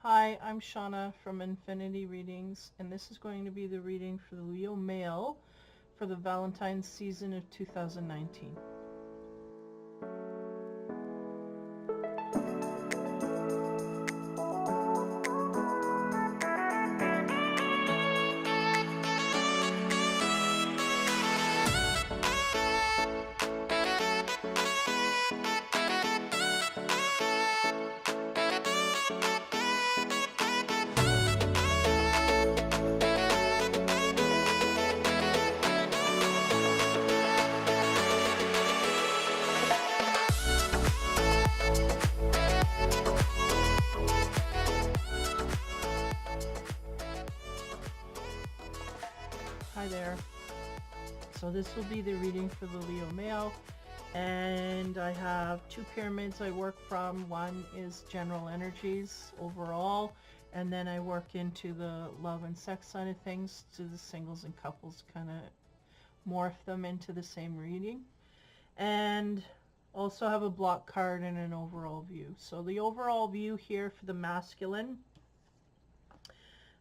Hi, I'm Shauna from Infinity Readings, and this is going to be the reading for the Leo male for the Valentines season of 2019. Hi there. So this will be the reading for the Leo male, and I have two pyramids I work from. One is general energies overall, and then I work into the love and sex side of things to the singles and couples, kind of morph them into the same reading. And also have a block card and an overall view. So the overall view here for the masculine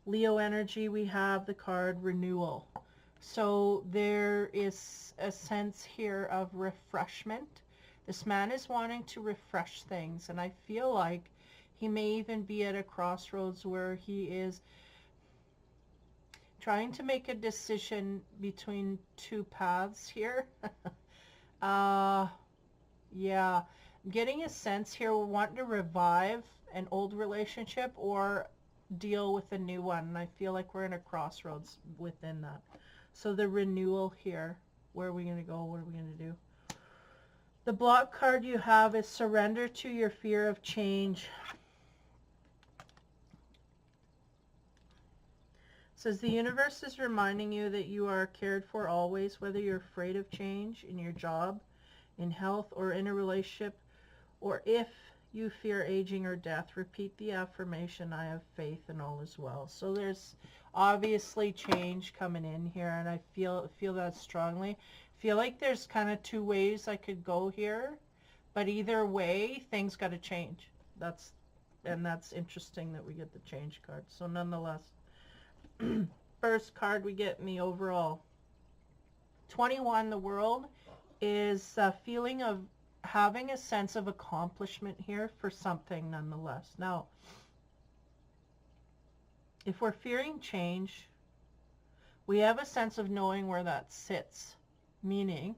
Leo energy, we have the card renewal. So there is a sense here of refreshment. This man is wanting to refresh things, and I feel like he may even be at a crossroads where he is trying to make a decision between two paths here. Yeah, I'm getting a sense here we're wanting to revive an old relationship or deal with a new one, and I feel like we're in a crossroads within that. So the renewal here, where are we going to go? What are we going to do? The block card you have is surrender to your fear of change. It says the universe is reminding you that you are cared for always, whether you're afraid of change in your job, in health, or in a relationship, or if you fear aging or death. Repeat the affirmation, I have faith and all is well. So there's obviously change coming in here, and I feel that strongly. Feel like there's kind of two ways I could go here, but either way things got to change. That's interesting that we get the change card. So nonetheless, first card we get in the overall 21, the world, is a feeling of having a sense of accomplishment here for something nonetheless. Now, if we're fearing change, we have a sense of knowing where that sits, meaning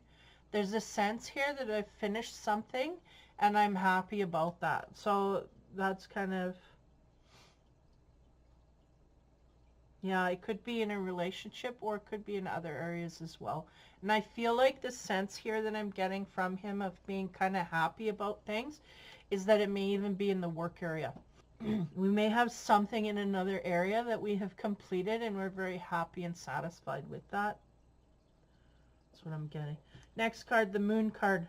there's a sense here that I've finished something and I'm happy about that. So that's kind of, yeah, it could be in a relationship or it could be in other areas as well. And I feel like the sense here that I'm getting from him of being kind of happy about things is that it may even be in the work area. We may have something in another area that we have completed and we're very happy and satisfied with that. That's what I'm getting. Next card, the moon card.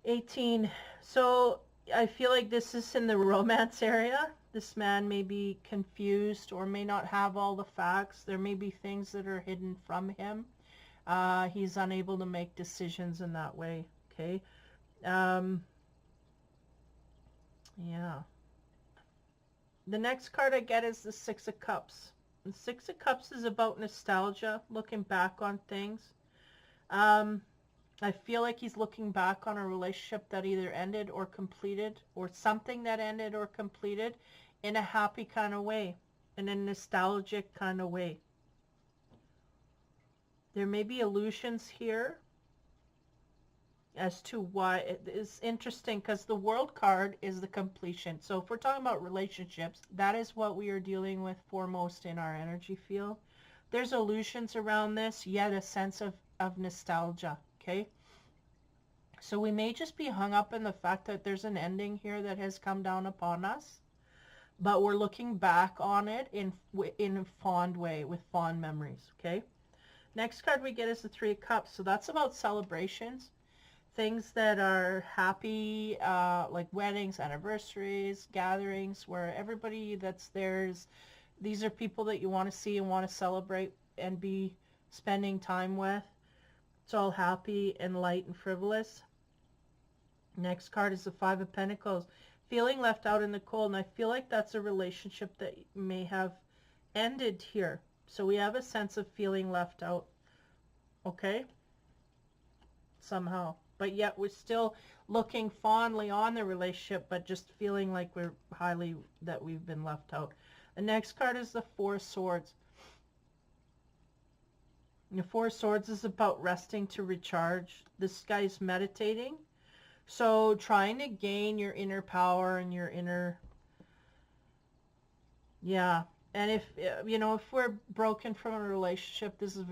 18. So I feel like this is in the romance area. This man may be confused or may not have all the facts. There may be things that are hidden from him. He's unable to make decisions in that way. Okay. Yeah. The next card I get is the Six of Cups. The Six of Cups is about nostalgia, looking back on things. I feel like he's looking back on a relationship that either ended or completed, or something that ended or completed in a happy kind of way, in a nostalgic kind of way. There may be illusions here as to why. It is interesting because the World card is the completion. So if we're talking about relationships, that is what we are dealing with foremost in our energy field. There's illusions around this, yet a sense of nostalgia. Okay, so we may just be hung up in the fact that there's an ending here that has come down upon us, but we're looking back on it in a fond way, with fond memories. Okay, next card we get is the Three of Cups. So that's about celebrations, things that are happy, like weddings, anniversaries, gatherings, where everybody that's theirs, these are people that you want to see and want to celebrate and be spending time with. It's all happy and light and frivolous. Next card is the Five of Pentacles. feeling left out in the cold. And I feel like that's a relationship that may have ended here. So we have a sense of feeling left out, okay, somehow. But yet we're still looking fondly on the relationship, but just feeling like that we've been left out. The next card is the Four Swords. The Four Swords is about resting to recharge. This guy's meditating. So trying to gain your inner power and your inner, yeah. And if, if we're broken from a relationship, this is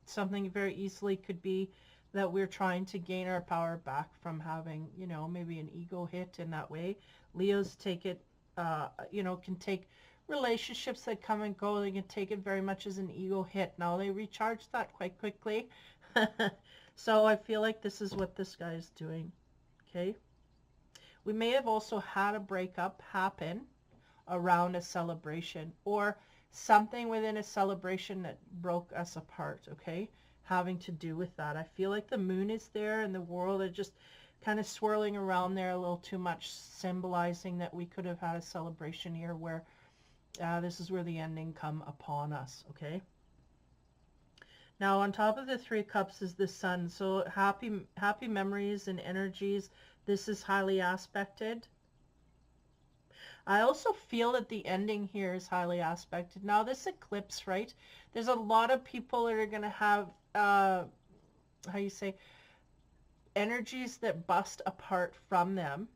something very easily could be that we're trying to gain our power back from having, maybe an ego hit in that way. Leos take it, can take relationships that come and go. They can take it very much as an ego hit. Now they recharge that quite quickly. So I feel like this is what this guy is doing. Okay. We may have also had a breakup happen around a celebration or something within a celebration that broke us apart. Okay. Having to do with that. I feel like the moon is there and the world are just kind of swirling around there a little too much, symbolizing that we could have had a celebration here where this is where the ending come upon us. Okay. Now on top of the Three of Cups is the Sun. So happy memories and energies. This is highly aspected. I also feel that the ending here is highly aspected. Now this eclipse, right? There's a lot of people that are going to have, energies that bust apart from them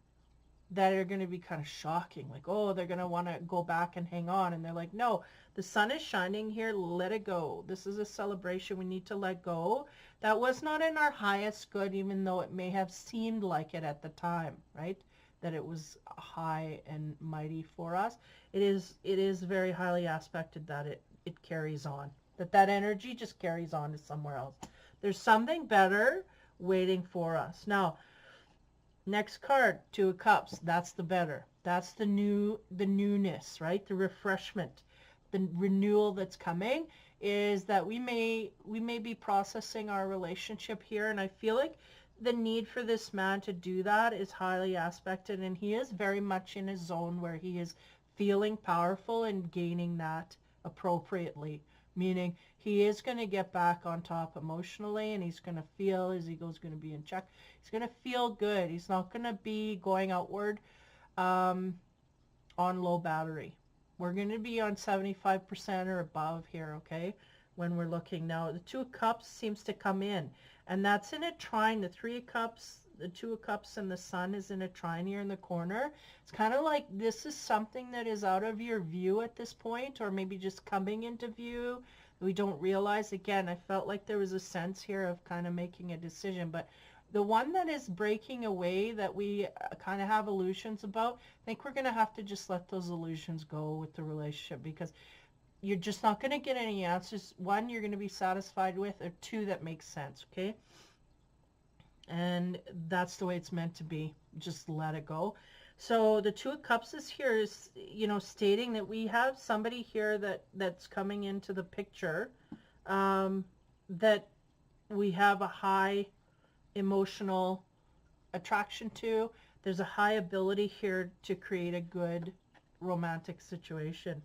that are going to be kind of shocking. Like, oh, they're going to want to go back and hang on. And they're like, no, the sun is shining here. Let it go. This is a celebration. We need to let go. That was not in our highest good, even though it may have seemed like it at the time, right? That it was high and mighty for us. It is very highly aspected that it carries on. That energy just carries on to somewhere else. There's something better waiting for us. Now, next card, Two of Cups. That's the better. That's the newness, right? The refreshment, the renewal that's coming is that we may be processing our relationship here, and I feel like the need for this man to do that is highly aspected, and he is very much in a zone where he is feeling powerful and gaining that appropriately, meaning he is going to get back on top emotionally, and he's going to feel his ego is going to be in check. He's going to feel good. He's not going to be going outward on low battery. We're going to be on 75% or above here, okay, when we're looking. Now, the Two of Cups seems to come in, and that's in a trine. The Three of Cups, the Two of Cups, and the Sun is in a trine here in the corner. It's kind of like this is something that is out of your view at this point, or maybe just coming into view. We don't realize. Again, I felt like there was a sense here of kind of making a decision, but the one that is breaking away that we kind of have illusions about, I think we're going to have to just let those illusions go with the relationship, because you're just not going to get any answers. One, you're going to be satisfied with, or two, that makes sense, okay? And that's the way it's meant to be. Just let it go. So the Two of Cups is here is, stating that we have somebody here that's coming into the picture that we have a high emotional attraction to. There's a high ability here to create a good romantic situation.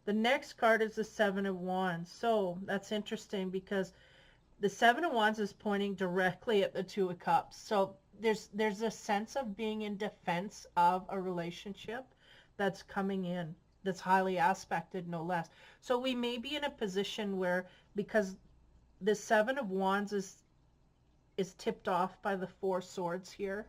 The next card is the Seven of Wands. So that's interesting because the Seven of Wands is pointing directly at the Two of Cups. So there's a sense of being in defense of a relationship that's coming in, that's highly aspected, no less. So we may be in a position where, because the Seven of Wands is tipped off by the Four Swords here,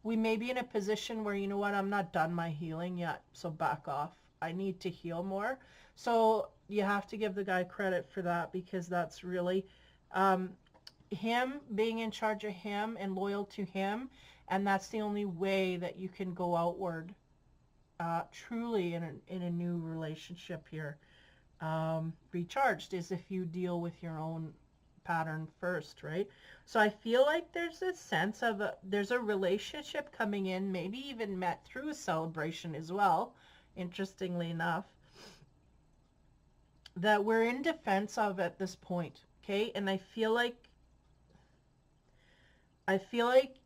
we may be in a position where, you know what, I'm not done my healing yet, so back off. I need to heal more. So you have to give the guy credit for that, because that's really him being in charge of him and loyal to him, and that's the only way that you can go outward truly in a new relationship here. Recharged is if you deal with your own pattern first, right? So I feel like there's a sense of there's a relationship coming in, maybe even met through a celebration as well, interestingly enough, that we're in defense of at this point, okay? And I feel like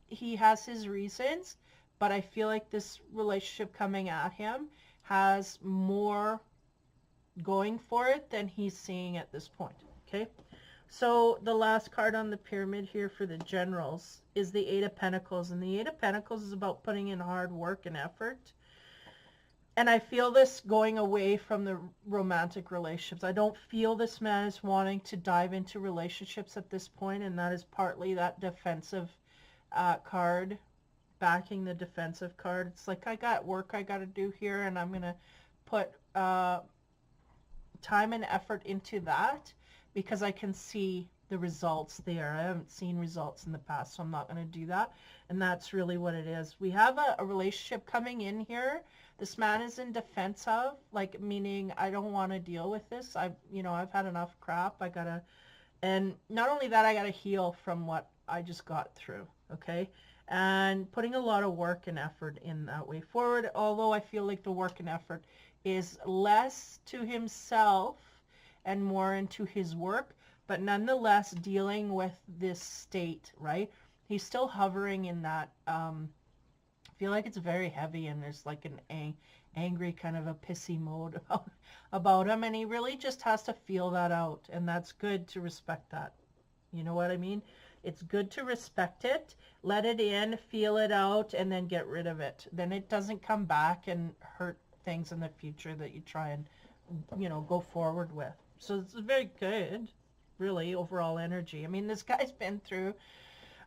he has his reasons, but I feel like this relationship coming at him has more going for it than he's seeing at this point. Okay, so the last card on the pyramid here for the generals is the Eight of Pentacles, and the Eight of Pentacles is about putting in hard work and effort. And I feel this going away from the romantic relationships. I don't feel this man is wanting to dive into relationships at this point, and that is partly that defensive card, backing the defensive card. It's like, I got work I got to do here, and I'm going to put time and effort into that because I can see the results there. I haven't seen results in the past, so I'm not going to do that. And that's really what it is. We have a relationship coming in here. This man is in defense of, like, meaning I don't want to deal with this. I've had enough crap. And not only that, I got to heal from what I just got through. Okay. And putting a lot of work and effort in that way forward. Although I feel like the work and effort is less to himself and more into his work, but nonetheless dealing with this state, right? He's still hovering in that, I feel like it's very heavy, and there's like an angry kind of a pissy mode about him, and he really just has to feel that out, and that's good to respect that. You know what I mean? It's good to respect it, let it in, feel it out, and then get rid of it. Then it doesn't come back and hurt things in the future that you try and, go forward with. So it's very good, really, overall energy. I mean, this guy's been through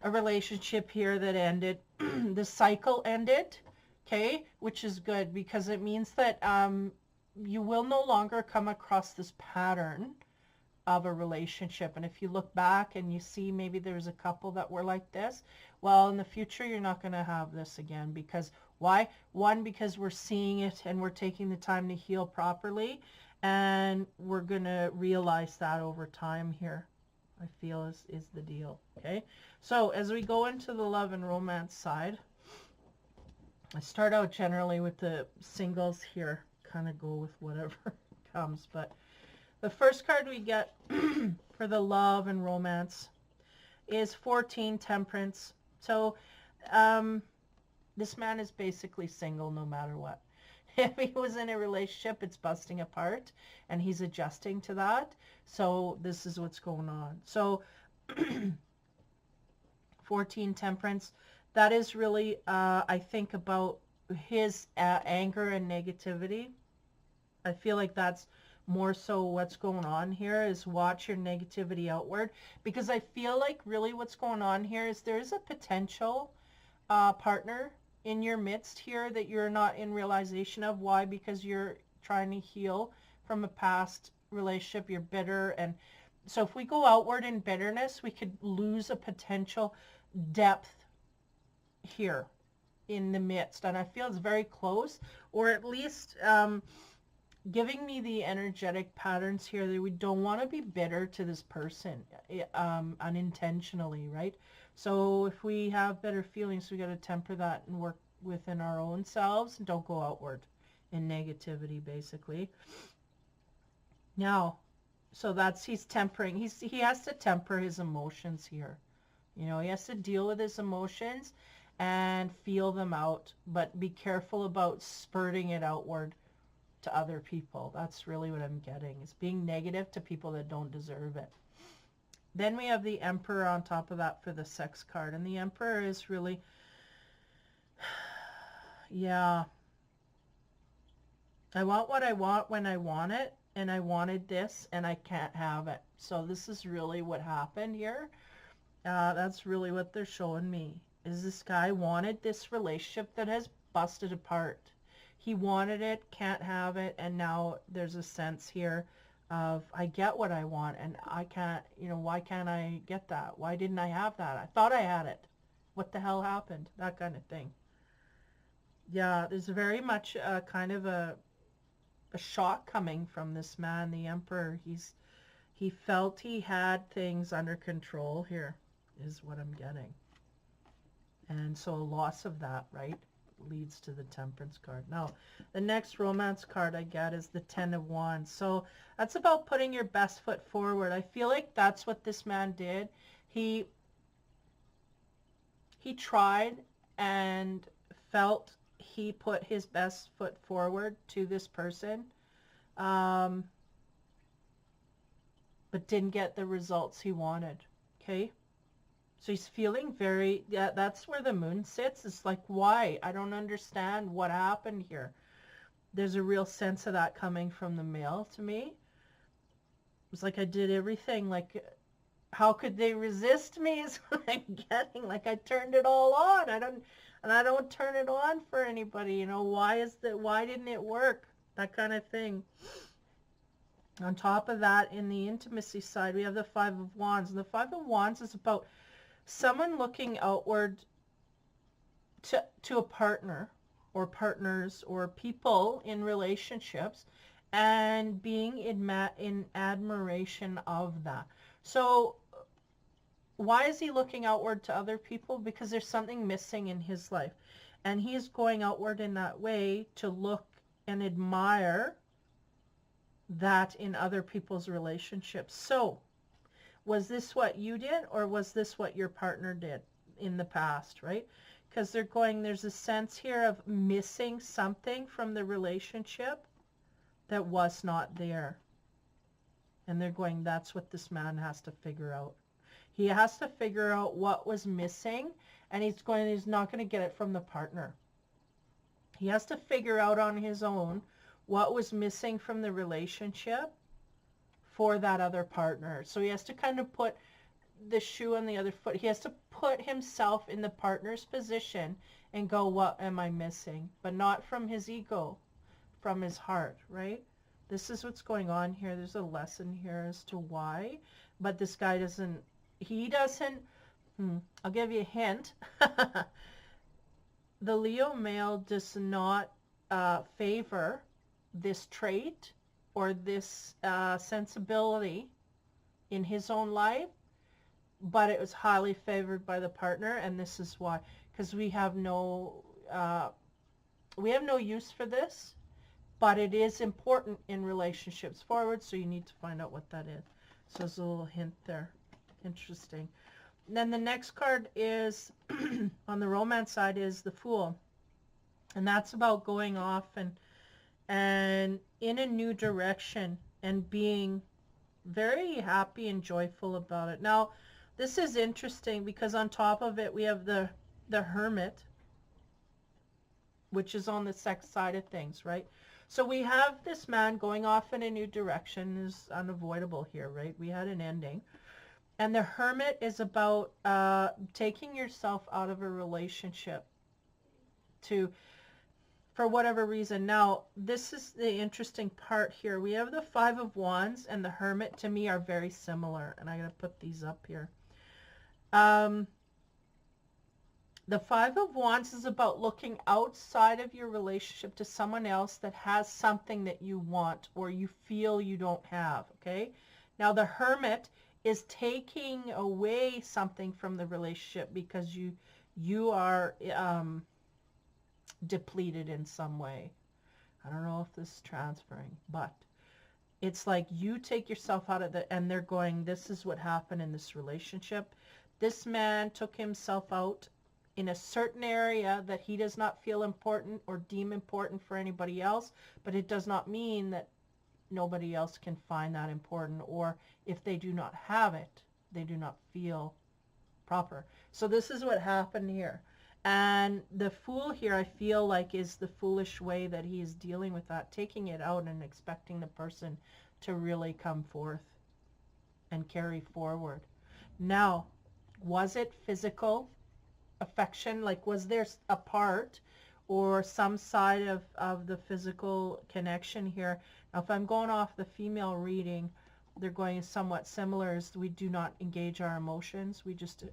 a relationship here that ended. The cycle ended, okay, which is good because it means that you will no longer come across this pattern of a relationship. And if you look back and you see maybe there's a couple that were like this, well, in the future you're not going to have this again. Because why? One, because we're seeing it and we're taking the time to heal properly, and we're going to realize that over time here, I feel is the deal. Okay, so as we go into the love and romance side, I start out generally with the singles here, kind of go with whatever comes, but the first card we get for the love and romance is 14, Temperance. So this man is basically single no matter what. If he was in a relationship, it's busting apart, and he's adjusting to that. So this is what's going on. So 14, Temperance, that is really, I think, about his anger and negativity. I feel like that's more so what's going on here, is watch your negativity outward, because I feel like really what's going on here is there is a potential partner in your midst here that you're not in realization of. Why? Because you're trying to heal from a past relationship. You're bitter, and so if we go outward in bitterness, we could lose a potential depth here in the midst, and I feel it's very close, or at least giving me the energetic patterns here that we don't want to be bitter to this person unintentionally, right? So if we have better feelings, we got to temper that and work within our own selves, and don't go outward in negativity, basically. Now, so that's, he's tempering. He has to temper his emotions here. He has to deal with his emotions and feel them out, but be careful about spurting it outward to other people. That's really what I'm getting, is being negative to people that don't deserve it. Then we have the Emperor on top of that for the sex card, and the Emperor is really, yeah, I want what I want when I want it, and I wanted this and I can't have it. So this is really what happened here. That's really what they're showing me, is this guy wanted this relationship that has busted apart. He wanted it, can't have it, and now there's a sense here of, I get what I want, and I can't, why can't I get that? Why didn't I have that? I thought I had it. What the hell happened? That kind of thing. Yeah, there's very much kind of a shock coming from this man, the Emperor. He felt he had things under control here, is what I'm getting. And so a loss of that, right, leads to the Temperance card. Now, the next romance card I get is the Ten of Wands. So that's about putting your best foot forward. I feel like that's what this man did. He tried and felt he put his best foot forward to this person, but didn't get the results he wanted. Okay? So he's feeling very, yeah, that's where the moon sits. It's like, why? I don't understand what happened here. There's a real sense of that coming from the male to me. It's like I did everything. Like, how could they resist me is what I'm getting. Like, I turned it all on. I don't turn it on for anybody. You know, why didn't it work? That kind of thing. On top of that, in the intimacy side, we have the Five of Wands. And the Five of Wands is about someone looking outward to a partner or partners or people in relationships and being in admiration of that. So why is he looking outward to other people? Because there's something missing in his life. And he is going outward in that way to look and admire that in other people's relationships. So was this what you did, or was this what your partner did in the past, right? Because there's a sense here of missing something from the relationship that was not there. And they're going, that's what this man has to figure out. He has to figure out what was missing, and he's not going to get it from the partner. He has to figure out on his own what was missing from the relationship for that other partner. So he has to kind of put the shoe on the other foot. He has to put himself in the partner's position and go, what am I missing? But not from his ego, from his heart, right? This is what's going on here. There's a lesson here as to why. But this guy doesn't, I'll give you a hint. The Leo male does not favor this trait or this sensibility in his own life, but it was highly favored by the partner, and this is why. Because we have no use for this, but it is important in relationships forward, so you need to find out what that is. So there's a little hint there. Interesting. And then the next card is, on the romance side, is the Fool. And that's about going off and in a new direction and being very happy and joyful about it. Now, this is interesting because on top of it, we have the Hermit, which is on the sex side of things, right? So we have this man going off in a new direction is unavoidable here, right? We had an ending. And the Hermit is about taking yourself out of a relationship for whatever reason. Now, this is the interesting part here. We have the Five of Wands and the Hermit, to me, are very similar. And I'm going to put these up here. The Five of Wands is about looking outside of your relationship to someone else that has something that you want or you feel you don't have, okay? Now, the Hermit is taking away something from the relationship because you are depleted in some way. I don't know if this is transferring, but it's like you take yourself out of and they're going, this is what happened in this relationship. This man took himself out in a certain area that he does not feel important or deem important for anybody else, but it does not mean that nobody else can find that important, or if they do not have it, they do not feel proper. So this is what happened here. And the Fool here, I feel like, is the foolish way that he is dealing with that, taking it out and expecting the person to really come forth and carry forward. Now, was it physical affection? Like, was there a part or some side of the physical connection here? Now, if I'm going off the female reading, they're going somewhat similar, as we do not engage our emotions. We just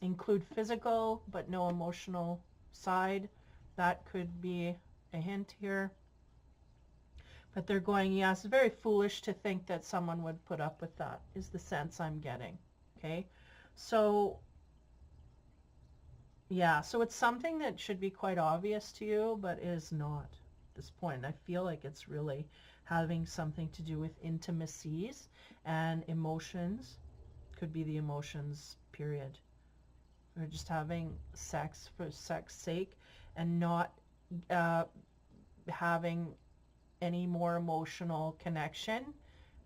include physical but no emotional side. That could be a hint here. But they're going, yeah, it's very foolish to think that someone would put up with that, is the sense I'm getting. Okay? So, yeah, so it's something that should be quite obvious to you, but is not at this point. I feel like it's really having something to do with intimacies and emotions. Could be the emotions, period. or just having sex for sex sake and not uh, having any more emotional connection.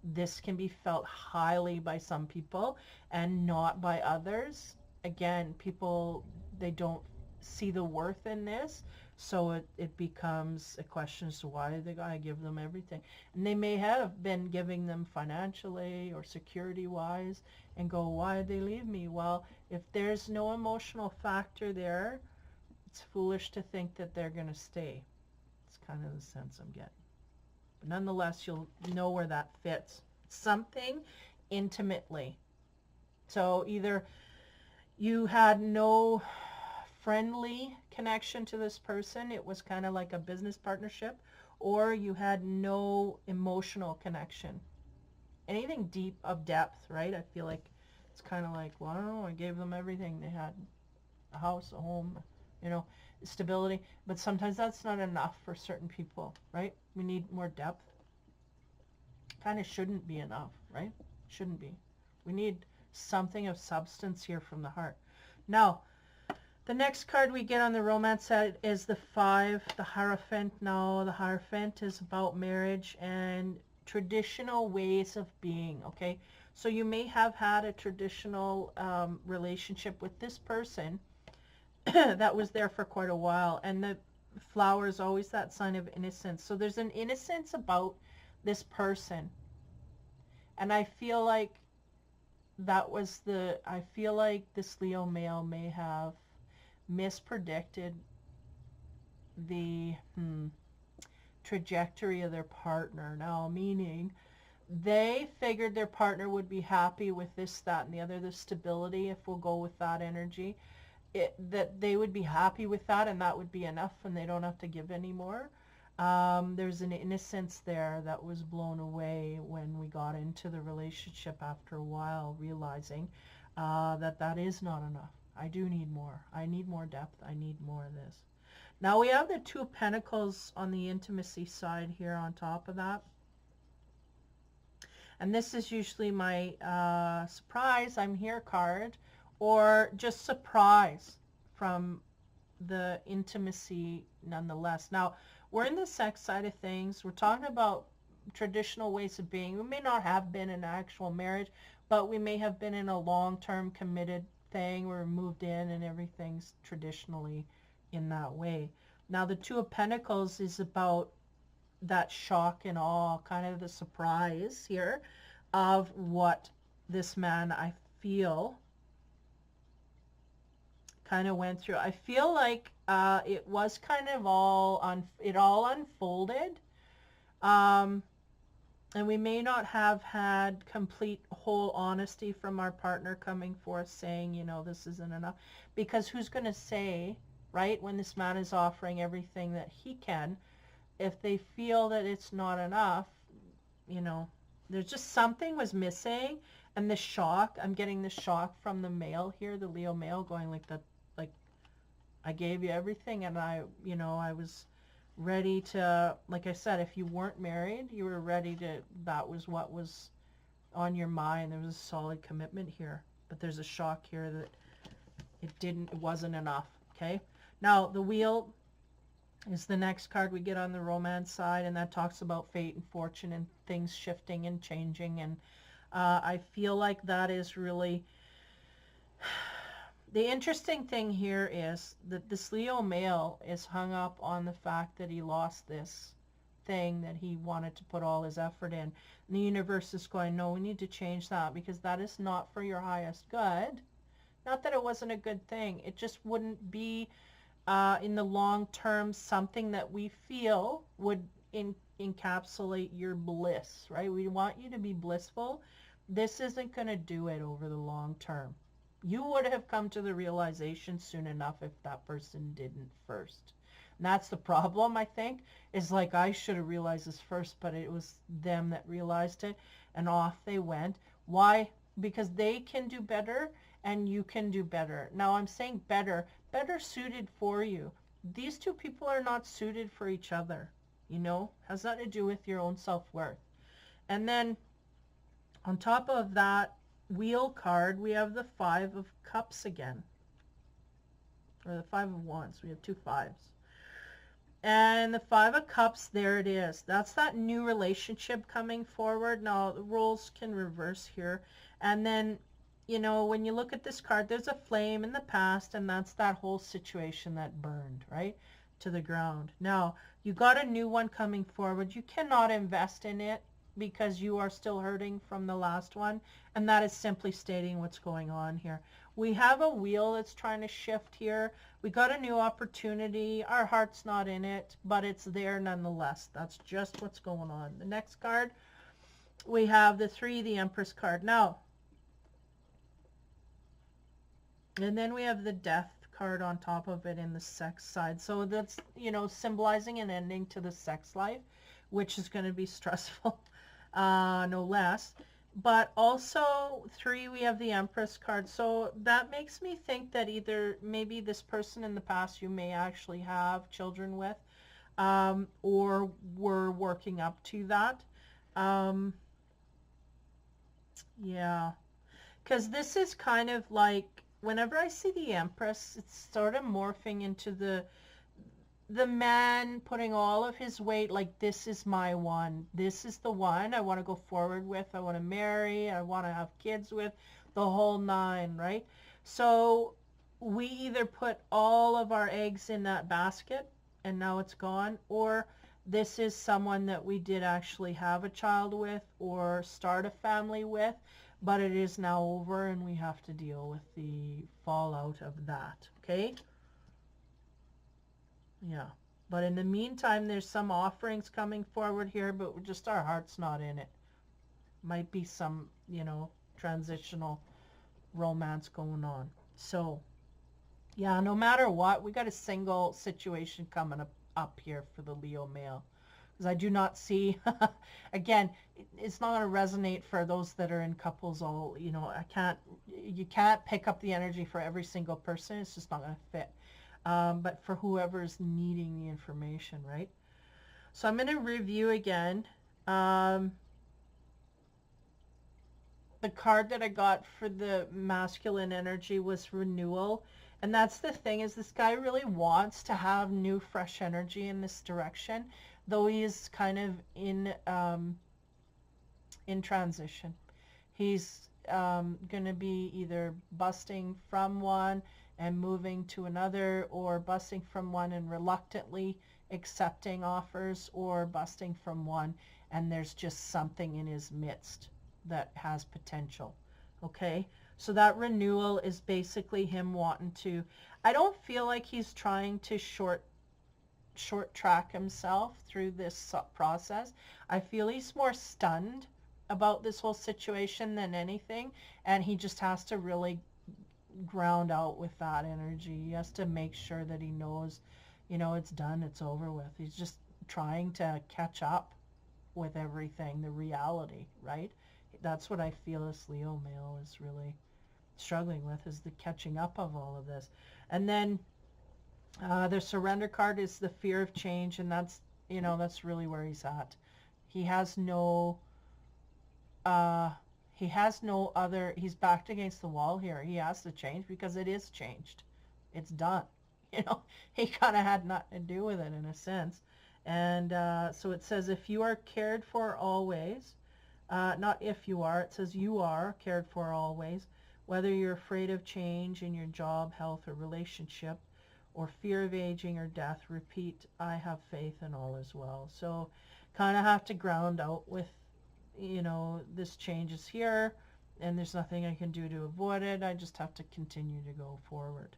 This can be felt highly by some people and not by others. Again, people, they don't see the worth in this, so it becomes a question as to why the guy give them everything. And they may have been giving them financially or security wise and go, why did they leave me? Well, if there's no emotional factor there, it's foolish to think that they're going to stay. It's kind of the sense I'm getting. But nonetheless, you'll know where that fits. Something intimately. So either you had no friendly connection to this person, it was kind of like a business partnership, or you had no emotional connection. Anything deep of depth, right? I feel like it's kind of like, well, I don't know, I gave them everything. They had a house, a home, you know, stability. But sometimes that's not enough for certain people, right? We need more depth. Kind of shouldn't be enough, right? Shouldn't be. We need something of substance here from the heart. Now, the next card we get on the romance side is the 5, the Hierophant. Now, the Hierophant is about marriage and traditional ways of being, okay? So you may have had a traditional relationship with this person that was there for quite a while, and the flower is always that sign of innocence. So there's an innocence about this person, and I feel like I feel like this Leo male may have mispredicted the trajectory of their partner. Now, meaning they figured their partner would be happy with this, that, and the other, the stability, if we'll go with that energy, that they would be happy with that and that would be enough and they don't have to give anymore. There's an innocence there that was blown away when we got into the relationship after a while, realizing that is not enough. I do need more. I need more depth. I need more of this. Now we have the 2 of Pentacles on the intimacy side here on top of that. And this is usually my surprise, I'm here card, or just surprise from the intimacy nonetheless. Now, we're in the sex side of things. We're talking about traditional ways of being. We may not have been in actual marriage, but we may have been in a long-term committed thing where we moved in and everything's traditionally in that way. Now, the 2 of Pentacles is about that shock and awe, kind of the surprise here of what this man, I feel, kind of went through. I feel like it was kind of it all unfolded, and we may not have had complete whole honesty from our partner coming forth saying, you know, this isn't enough, because who's going to say, right, when this man is offering everything that he can, if they feel that it's not enough, you know, there's just something was missing. And the shock, I'm getting the shock from the male here, the Leo male, going like that, like, I gave you everything and I was ready to, like I said, if you weren't married, you were ready to, that was what was on your mind. There was a solid commitment here, but there's a shock here that it wasn't enough, okay? Now, the Wheel is the next card we get on the romance side, and that talks about fate and fortune and things shifting and changing, and I feel like that is really the interesting thing here is that this Leo male is hung up on the fact that he lost this thing that he wanted to put all his effort in. And the universe is going, no, we need to change that because that is not for your highest good. Not that it wasn't a good thing. It just wouldn't be in the long term something that we feel would encapsulate your bliss, right? We want you to be blissful. This isn't going to do it over the long term. You would have come to the realization soon enough if that person didn't first. And that's the problem, I think, is like I should have realized this first, but it was them that realized it, and off they went. Why? Because they can do better and you can do better. Now I'm saying better suited for you. These two people are not suited for each other, you know? Has that to do with your own self-worth. And then on top of that Wheel card, we have the 5 of Cups again. or the Five of Wands. We have two fives. And the Five of Cups, there it is. That's that new relationship coming forward. Now, the roles can reverse here. And then, you know, when you look at this card, there's a flame in the past, and that's that whole situation that burned, right, to the ground. Now, you got a new one coming forward. You cannot invest in it because you are still hurting from the last one, and that is simply stating what's going on here. We have a wheel that's trying to shift here. We got a new opportunity. Our heart's not in it, but it's there nonetheless. That's just what's going on. The next card, we have the Three, the Empress card. Now, and then we have the Death card on top of it in the sex side. So that's, you know, symbolizing an ending to the sex life, which is going to be stressful, no less. But also, three, we have the Empress card. So that makes me think that either maybe this person in the past you may actually have children with, or we're working up to that. Yeah, because this is kind of like, whenever I see the Empress, it's sort of morphing into the man putting all of his weight, like, this is my one. This is the one I want to go forward with. I want to marry. I want to have kids with, the whole nine, right? So we either put all of our eggs in that basket and now it's gone, or this is someone that we did actually have a child with or start a family with, but it is now over and we have to deal with the fallout of that, okay? Yeah, but in the meantime, there's some offerings coming forward here, but we're just, our heart's not in it. Might be some, you know, transitional romance going on. So, yeah, no matter what, we got a single situation coming up here for the Leo male. Because I do not see, again, it's not going to resonate for those that are in couples all, you know, you can't pick up the energy for every single person. It's just not going to fit. But for whoever's needing the information, right? So I'm going to review again. The card that I got for the masculine energy was renewal. And that's the thing, is this guy really wants to have new, fresh energy in this direction, though he is kind of in transition. He's going to be either busting from one and moving to another, or busting from one and reluctantly accepting offers, or busting from one and there's just something in his midst that has potential. Okay, so that renewal is basically him wanting to, I don't feel like he's trying to short track himself through this process. I feel he's more stunned about this whole situation than anything, and he just has to really ground out with that energy. He has to make sure that he knows, you know, it's done, it's over with. He's just trying to catch up with everything, the reality, right? That's what I feel this Leo male is really struggling with, is the catching up of all of this. And then the surrender card is the fear of change, and that's, you know, that's really where he's at. He has no other, he's backed against the wall here. He has to change because it is changed. It's done. You know, he kind of had nothing to do with it in a sense. And so it says, if you are cared for always, not if you are, it says you are cared for always, whether you're afraid of change in your job, health, or relationship, or fear of aging or death, repeat, I have faith in all as well. So kind of have to ground out with, you know, this change is here and there's nothing I can do to avoid it. I just have to continue to go forward.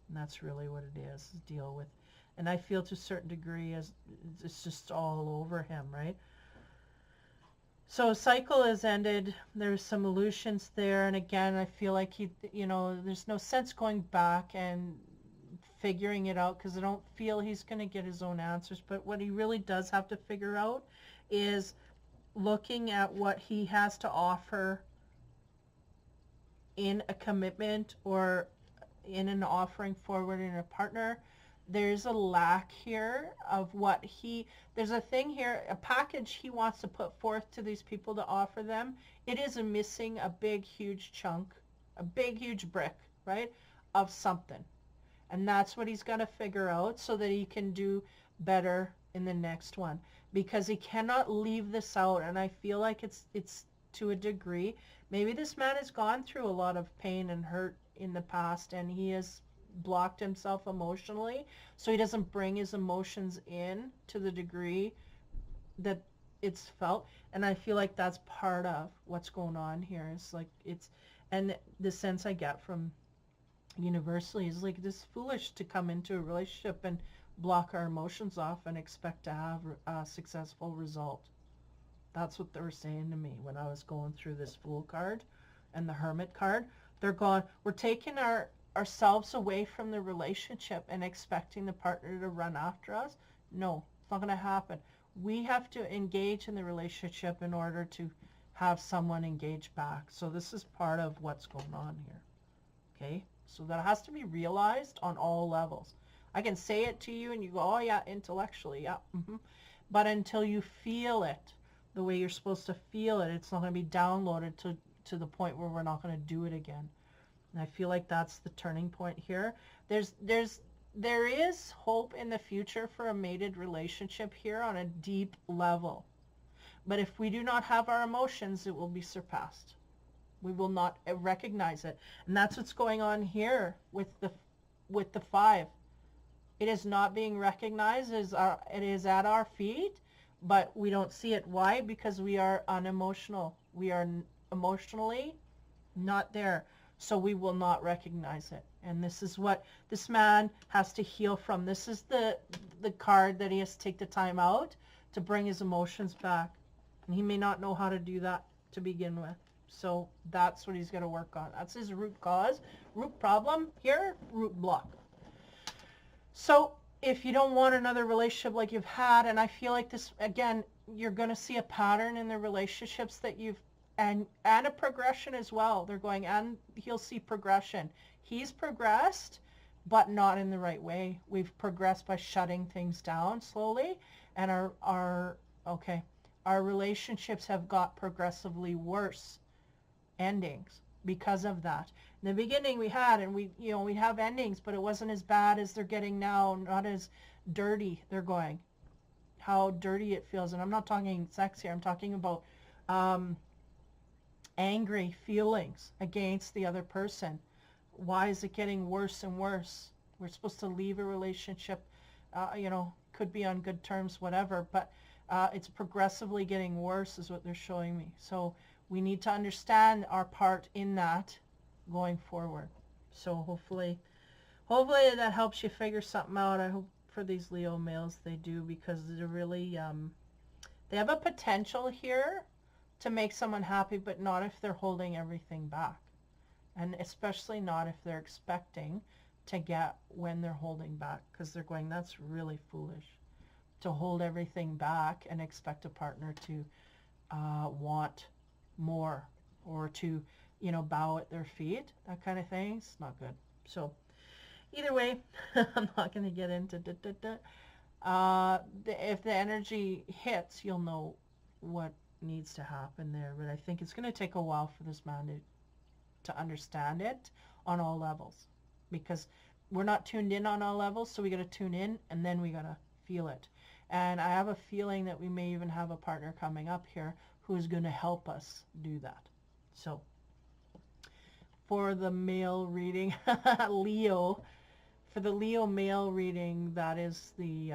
And that's really what it is deal with. And I feel to a certain degree as it's just all over him, right? So cycle has ended. There's some illusions there. And again, I feel like he, you know, there's no sense going back and figuring it out, because I don't feel he's going to get his own answers. But what he really does have to figure out is looking at what he has to offer in a commitment or in an offering forward in a partner. There's a lack here of what there's a thing here, a package he wants to put forth to these people to offer them. It is missing a big, huge chunk, a big, huge brick, right, of something. And that's what he's got to figure out so that he can do better in the next one, because he cannot leave this out. And I feel like it's to a degree. Maybe this man has gone through a lot of pain and hurt in the past, and he has blocked himself emotionally, so he doesn't bring his emotions in to the degree that it's felt. And I feel like that's part of what's going on here. It's like and the sense I get from universally is like, this foolish to come into a relationship and block our emotions off and expect to have a successful result. That's what they were saying to me when I was going through this Fool card and the Hermit card. They're going, we're taking ourselves away from the relationship and expecting the partner to run after us. No, it's not going to happen. We have to engage in the relationship in order to have someone engage back. So this is part of what's going on here. Okay? So that has to be realized on all levels. I can say it to you and you go, oh yeah, intellectually, yeah. But until you feel it the way you're supposed to feel it, it's not going to be downloaded to the point where we're not going to do it again. And I feel like that's the turning point here. There is hope in the future for a mated relationship here on a deep level. But if we do not have our emotions, it will be surpassed. We will not recognize it. And that's what's going on here with the 5. It is not being recognized. It is at our feet, but we don't see it. Why? Because we are unemotional. We are emotionally not there. So we will not recognize it. And this is what this man has to heal from. This is the card that he has to take the time out to bring his emotions back. And he may not know how to do that to begin with. So that's what he's going to work on. That's his root cause, root problem here, root block. So if you don't want another relationship like you've had, and I feel like this, again, you're going to see a pattern in the relationships that you've, and a progression as well. They're going, and he'll see progression. He's progressed, but not in the right way. We've progressed by shutting things down slowly, and our relationships have got progressively worse endings because of that. In the beginning we had, and we have endings, but it wasn't as bad as they're getting now, not as dirty. They're going, how dirty it feels. And I'm not talking sex here. I'm talking about angry feelings against the other person. Why is it getting worse and worse? We're supposed to leave a relationship, could be on good terms, whatever, but it's progressively getting worse is what they're showing me. So we need to understand our part in that going forward. So hopefully that helps you figure something out. I hope for these Leo males they do, because they're really, they have a potential here to make someone happy, but not if they're holding everything back. And especially not if they're expecting to get when they're holding back, because they're going, that's really foolish to hold everything back and expect a partner to want more, or to bow at their feet, that kind of thing. It's not good. So either way, I'm not going to get into if the energy hits, you'll know what needs to happen there. But I think it's going to take a while for this man to understand it on all levels, because we're not tuned in on all levels. So we got to tune in, and then we got to feel it. And I have a feeling that we may even have a partner coming up here who is going to help us do that. So for the male reading, Leo, for the Leo male reading, that is the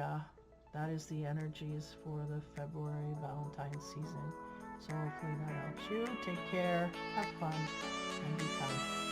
energies for the February Valentine's season. So hopefully that helps you. Take care, have fun, and be kind.